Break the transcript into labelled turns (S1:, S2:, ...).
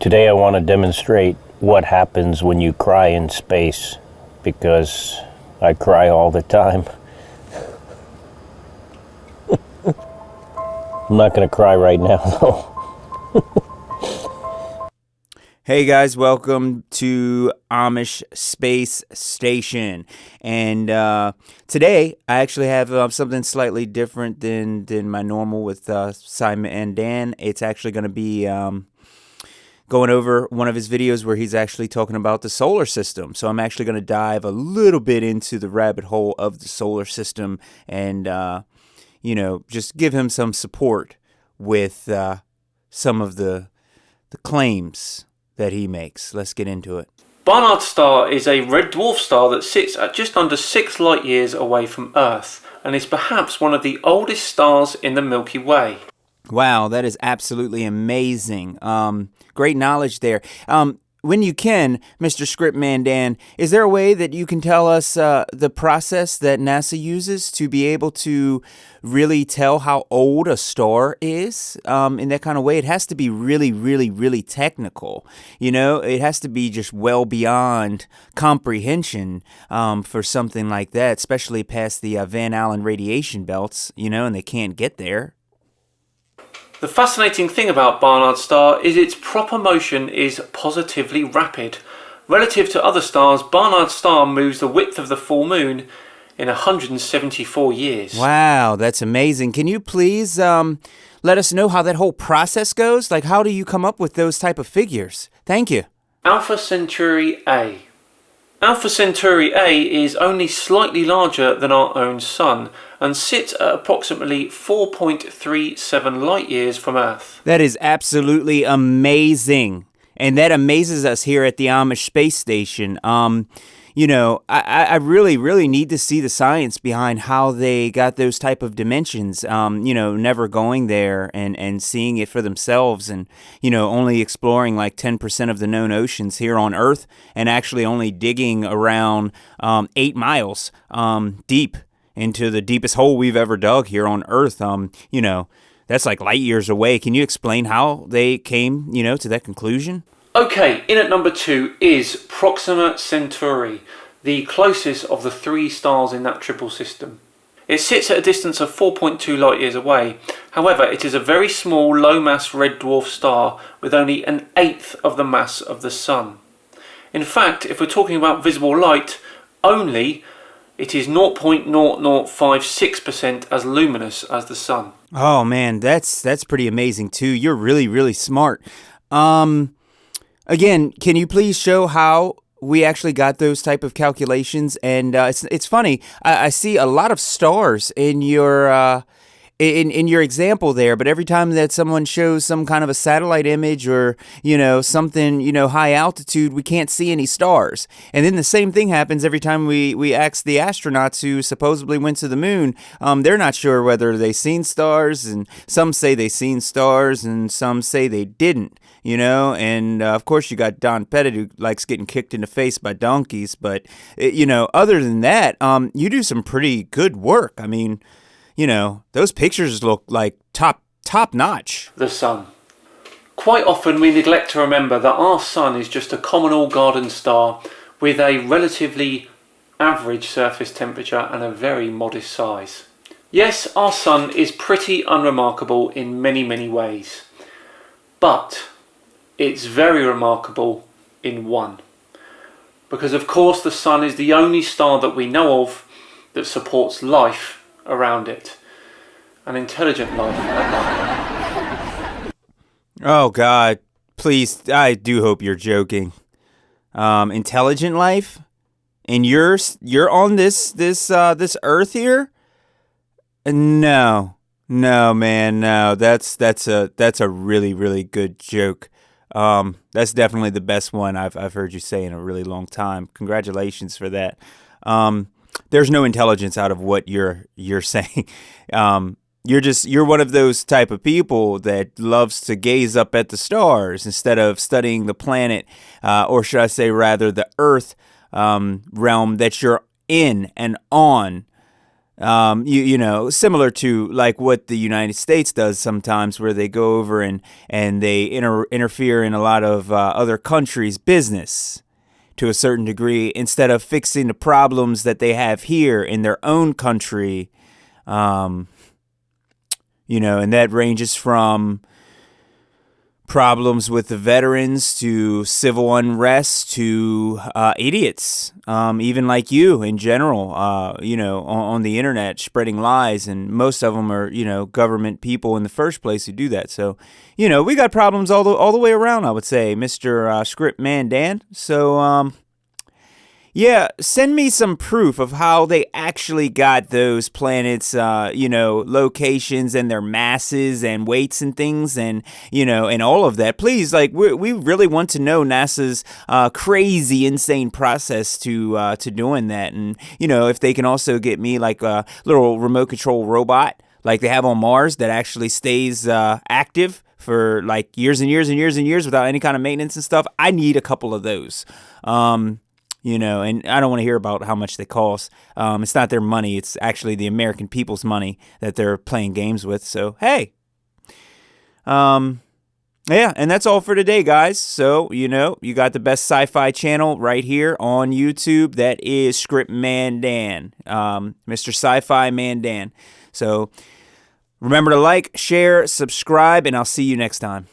S1: Today I want to demonstrate what happens when you cry in space, because I cry all the time. I'm not going to cry right now, though.
S2: Hey guys, welcome to Amish Space Station. And today I actually have something slightly different than my normal with Sci Man Dan. It's actually going to be going over one of his videos where he's actually talking about the solar system. So I'm actually going to dive a little bit into the rabbit hole of the solar system and, just give him some support with some of the claims that he makes. Let's get into it.
S3: Barnard's star is a red dwarf star that sits at just under 6 light years away from Earth and is perhaps one of the oldest stars in the Milky Way.
S2: Wow, that is absolutely amazing. Great knowledge there. When you can, Mr. Script Man Dan, is there a way that you can tell us the process that NASA uses to be able to really tell how old a star is in that kind of way? It has to be really, really, really technical. You know, it has to be just well beyond comprehension for something like that, especially past the Van Allen radiation belts, and they can't get there.
S3: The fascinating thing about Barnard's star is its proper motion is positively rapid. Relative to other stars, Barnard's star moves the width of the full moon in 174 years.
S2: Wow, that's amazing. Can you please let us know how that whole process goes? Like, how do you come up with those type of figures? Thank you.
S3: Alpha Centauri A. Alpha Centauri A is only slightly larger than our own Sun and sits at approximately 4.37 light years from Earth.
S2: That is absolutely amazing. And that amazes us here at the Amish Space Station. I really, really need to see the science behind how they got those type of dimensions, never going there and seeing it for themselves and, only exploring like 10% of the known oceans here on Earth and actually only digging around 8 miles deep into the deepest hole we've ever dug here on Earth. That's like light years away. Can you explain how they came, to that conclusion?
S3: Okay, in at number 2 is Proxima Centauri, the closest of the 3 stars in that triple system. It sits at a distance of 4.2 light years away. However, it is a very small, low-mass red dwarf star with only an eighth of the mass of the Sun. In fact, if we're talking about visible light only, it is 0.0056% as luminous as the Sun.
S2: Oh man, that's pretty amazing too. You're really, really smart. Again, can you please show how we actually got those type of calculations? And it's funny. I see a lot of stars in your in your example there, but every time that someone shows some kind of a satellite image or something high altitude, we can't see any stars. And then the same thing happens every time we ask the astronauts who supposedly went to the moon. They're not sure whether they seen stars, and some say they seen stars, and some say they didn't. And of course you got Don Pettit, who likes getting kicked in the face by donkeys. But, other than that, you do some pretty good work. I mean, those pictures look like top notch.
S3: The Sun. Quite often we neglect to remember that our Sun is just a common all-garden star with a relatively average surface temperature and a very modest size. Yes, our Sun is pretty unremarkable in many, many ways. But it's very remarkable in one. Because of course the Sun is the only star that we know of that supports life around it. An intelligent life at that.
S2: Oh God, please, I do hope you're joking. Intelligent life? And you're on this Earth here? No, man, no. That's a really, really good joke. That's definitely the best one I've heard you say in a really long time. Congratulations for that. There's no intelligence out of what you're saying. You're one of those type of people that loves to gaze up at the stars instead of studying the planet, or should I say rather the Earth realm that you're in and on. You know, similar to like what the United States does sometimes, where they go over and they interfere in a lot of other countries' business to a certain degree, instead of fixing the problems that they have here in their own country. You know, and that ranges from problems with the veterans to civil unrest to idiots, even like you in general, you know, on the internet spreading lies. And most of them are, you know, government people in the first place who do that. So, you know, we got problems all the way around, I would say, Mr. Script Man Dan. So, yeah, send me some proof of how they actually got those planets, you know, locations and their masses and weights and things, and, you know, and all of that. Please, like, we really want to know NASA's crazy, insane process to doing that. And, you know, if they can also get me like a little remote control robot like they have on Mars that actually stays active for like years and years and years and years without any kind of maintenance and stuff. I need a couple of those. You know, and I don't want to hear about how much they cost. It's not their money. It's actually the American people's money that they're playing games with. So, hey. Yeah, and that's all for today, guys. So, you know, you got the best sci-fi channel right here on YouTube. That is Script Man Dan, Mr. Sci-Fi Man Dan. So, remember to like, share, subscribe, and I'll see you next time.